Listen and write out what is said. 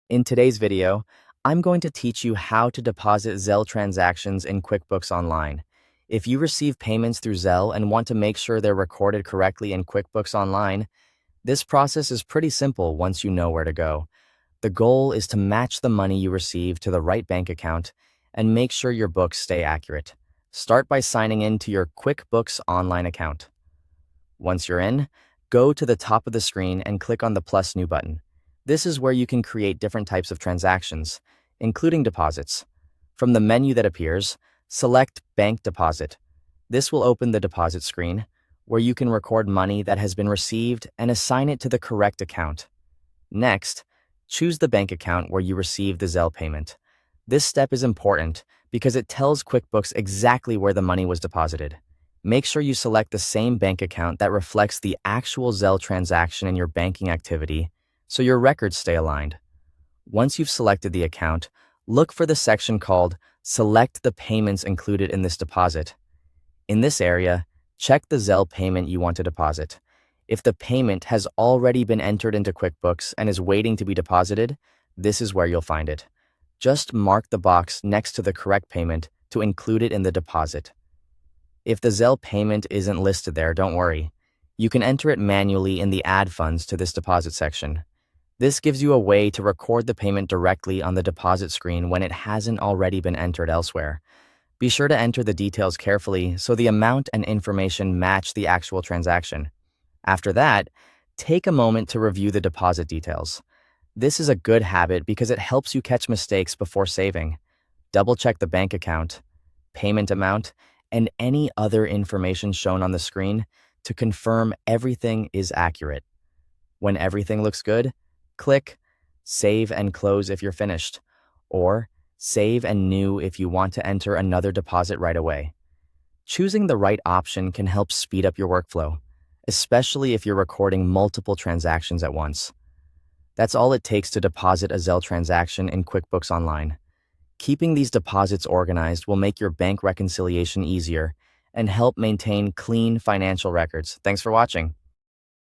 In today's video, I'm going to teach you how to deposit Zelle transactions in QuickBooks Online. If you receive payments through Zelle and want to make sure they're recorded correctly in QuickBooks Online, this process is pretty simple once you know where to go. The goal is to match the money you receive to the right bank account and make sure your books stay accurate. Start by signing in to your QuickBooks Online account. Once you're in, go to the top of the screen and click on the plus new button. This is where you can create different types of transactions, including deposits. From the menu that appears, select Bank Deposit. This will open the deposit screen, where you can record money that has been received and assign it to the correct account. Next, choose the bank account where you received the Zelle payment. This step is important because it tells QuickBooks exactly where the money was deposited. Make sure you select the same bank account that reflects the actual Zelle transaction in your banking activity so your records stay aligned. Once you've selected the account, look for the section called Select the Payments Included in this Deposit. In this area, check the Zelle payment you want to deposit. If the payment has already been entered into QuickBooks and is waiting to be deposited, this is where you'll find it. Just mark the box next to the correct payment to include it in the deposit. If the Zelle payment isn't listed there, don't worry. You can enter it manually in the Add Funds to this deposit section. This gives you a way to record the payment directly on the deposit screen when it hasn't already been entered elsewhere. Be sure to enter the details carefully so the amount and information match the actual transaction. After that, take a moment to review the deposit details. This is a good habit because it helps you catch mistakes before saving. Double-check the bank account, payment amount, and any other information shown on the screen to confirm everything is accurate. When everything looks good, click Save and Close if you're finished, or Save and New if you want to enter another deposit right away. Choosing the right option can help speed up your workflow, especially if you're recording multiple transactions at once. That's all it takes to deposit a Zelle transaction in QuickBooks Online. Keeping these deposits organized will make your bank reconciliation easier and help maintain clean financial records. Thanks for watching.